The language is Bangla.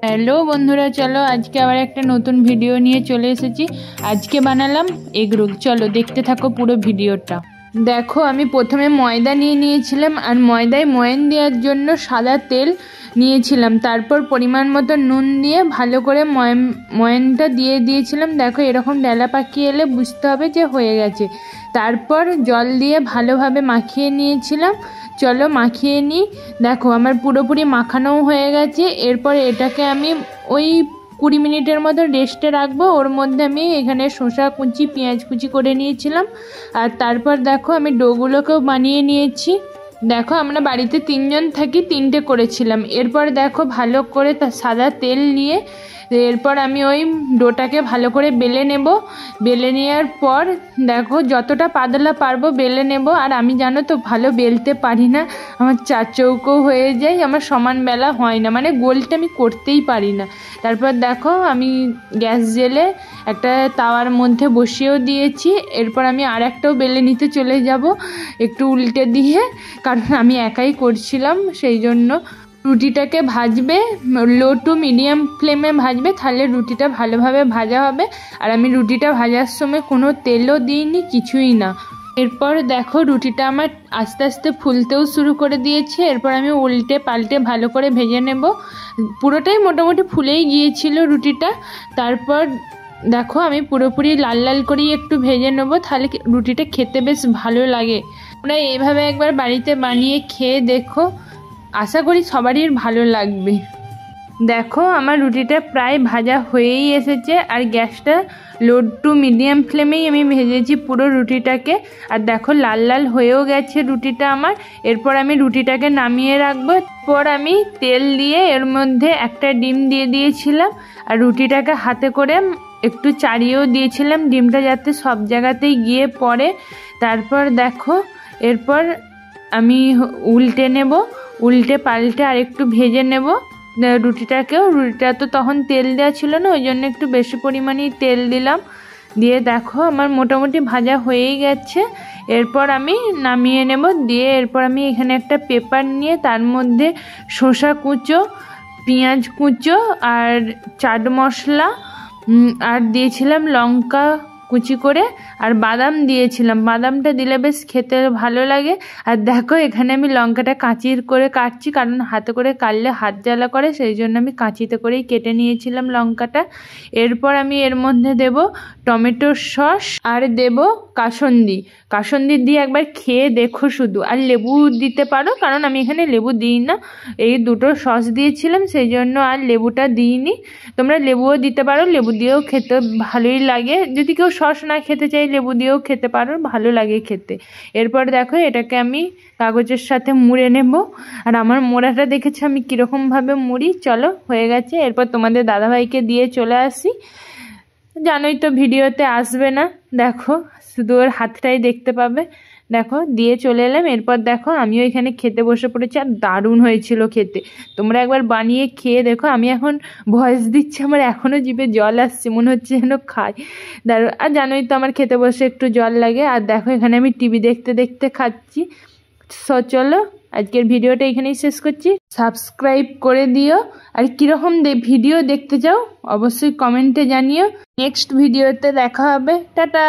হ্যালো বন্ধুরা, চলো আজকে আবার একটা নতুন ভিডিও নিয়ে চলে এসেছি। আজকে বানালাম এগ রোল। চলো দেখতে থাকো পুরো ভিডিওটা। দেখো, আমি প্রথমে ময়দা নিয়ে নিয়েছিলাম, আর ময়দায় ময়ান দেওয়ার জন্য সাদা তেল নিয়েছিলাম। তারপর পরিমাণ মতো নুন দিয়ে ভালো করে ময়ানটা দিয়ে দিয়েছিলাম। দেখো, এরকম ডেলা পাকিয়ে এলে বুঝতে হবে যে হয়ে গেছে। তারপর জল দিয়ে ভালোভাবে মাখিয়ে নিয়েছিলাম। চলো মাখিয়ে নিই। দেখো, আমার পুরোপুরি মাখানোও হয়ে গেছে। এরপর এটাকে আমি ওই 20 মিনিটের মতো রেস্টে রাখবো। ওর মধ্যে আমি এখানে শসা কুচি, পেঁয়াজ কুচি করে নিয়েছিলাম। আর তারপর দেখো, আমি ডোগুলোকেও বানিয়ে নিয়েছি। দেখো, আমরা বাড়িতে 3 জন থাকি, 3টে করেছিলাম। এরপর দেখো, ভালো করে সাদা তেল নিয়ে এরপর আমি ওই ডোটাকে ভালো করে বেলে নেব। বেলে নেওয়ার পর দেখো, যতটা পাতলা পারবো বেলে নেব। আর আমি জানো তো ভালো বেলতে পারি না, আমার 4 চৌকো হয়ে যায়, আমার সমান বেলা হয় না, মানে গোলটা আমি করতেই পারি না। তারপর দেখো, আমি গ্যাস জেলে একটা তাওয়ার মধ্যে বসিয়েও দিয়েছি। এরপর আমি আর একটাও বেলে নিতে চলে যাব, একটু উল্টে দিয়ে, কারণ আমি একাই করছিলাম সেই জন্য। রুটিটাকে ভাজবে, লো টু মিডিয়াম ফ্লেমে ভাজবে, তাহলে রুটিটা ভালোভাবে ভাজা হবে। আর আমি রুটিটা ভাজার সময় কোনো তেলও দিইনি, কিছুই না। এরপর দেখো, রুটিটা আমার আস্তে আস্তে ফুলতেও শুরু করে দিয়েছে। এরপর আমি উল্টে পাল্টে ভালো করে ভেজে নেব। পুরোটাই মোটামুটি ফুলেই গিয়েছিল রুটিটা। তারপর দেখো, আমি পুরোপুরি লাল লাল করেই একটু ভেজে নেবো, তাহলে রুটিটা খেতে বেশ ভালো লাগে। তোমরা এইভাবে একবার বাড়িতে বানিয়ে খেয়ে দেখো, আশা করি সবারই ভালো লাগবে। দেখো, আমার রুটিটা প্রায় ভাজা হয়েই এসেছে। আর গ্যাসটা লো টু মিডিয়াম ফ্লেমেই আমি ভেজেছি পুরো রুটিটাকে। আর দেখো, লাল লাল হয়েও গেছে রুটিটা আমার। এরপর আমি রুটিটাকে নামিয়ে রাখবো। এরপর আমি তেল দিয়ে এর মধ্যে একটা ডিম দিয়ে দিয়েছিলাম। আর রুটিটাকে হাতে করে একটু চাড়িয়েও দিয়েছিলাম, ডিমটা যাতে সব জায়গাতেই গিয়ে পড়ে। তারপর দেখো, এরপর আমি উল্টে নেব, উল্টে পাল্টে আর একটু ভেজে নেব রুটিটাকেও। রুটিটা তো তখন তেল দেওয়া ছিল না, ওই জন্য একটু বেশি পরিমাণেই তেল দিলাম। দিয়ে দেখো, আমার মোটামুটি ভাজা হয়েই গেছে। এরপর আমি নামিয়ে নেব। দিয়ে এরপর আমি এখানে একটা পেপার নিয়ে তার মধ্যে শসা কুচো, পেঁয়াজ কুচো আর চাট মশলা আর দিয়েছিলাম লঙ্কা কুচি করে, আর বাদাম দিয়েছিলাম। বাদামটা দিলে বেশ খেতে ভালো লাগে। আর দেখো, এখানে আমি লঙ্কাটা কাঁচির করে কাটছি, কারণ হাতে করে কাটলে হাত জ্বালা করে, সেই জন্য আমি কাঁচিতে করেই কেটে নিয়েছিলাম লঙ্কাটা। এরপর আমি এর মধ্যে দেব টমেটো সস আর দেব কাসুন্দি। কাসুন্দি দিয়ে একবার খেয়ে দেখো শুধু। আর লেবু দিতে পারো, কারণ আমি এখানে লেবু দিই না, এই দুটো সস দিয়েছিলাম সেই জন্য আর লেবুটা দিইনি। তোমরা লেবুও দিতে পারো, লেবু দিয়েও খেতে ভালোই লাগে। যদি কেউ সস না খেতে চাই, লেবু দিয়েও খেতে পারো, ভালো লাগে খেতে। এরপর দেখো, এটাকে আমি কাগজের সাথে মুড়ে নেব। আর আমার মোড়াটা দেখেছি আমি কীরকমভাবে মুড়ি। চলো, হয়ে গেছে। এরপর তোমাদের দাদাভাইকে দিয়ে চলে আসি। জানোই তো ভিডিওতে আসবে না, দেখো শুধু ওর হাতটাই দেখতে পাবে। দেখো, দিয়ে চলে এলাম। এরপর দেখো, আমিও এখানে খেতে বসে পড়েছি। আর দারুণ হয়েছিল খেতে, তোমরা একবার বানিয়ে খেয়ে দেখো। আমি এখন ভয়েস দিচ্ছি, আমার এখনও জিভে জল আসছে, মনে হচ্ছে যেন খাই। দারুণ। আর জানোই তো আমার খেতে বসে একটু জল লাগে। আর দেখো, এখানে আমি টিভি দেখতে দেখতে খাচ্ছি। চলো, আজকের ভিডিওটা এখানেই শেষ করছি। সাবস্ক্রাইব করে দিও। আর কীরকম ভিডিও দেখতে চাও অবশ্যই কমেন্টে জানিও। নেক্সট ভিডিওতে দেখা হবে। টাটা।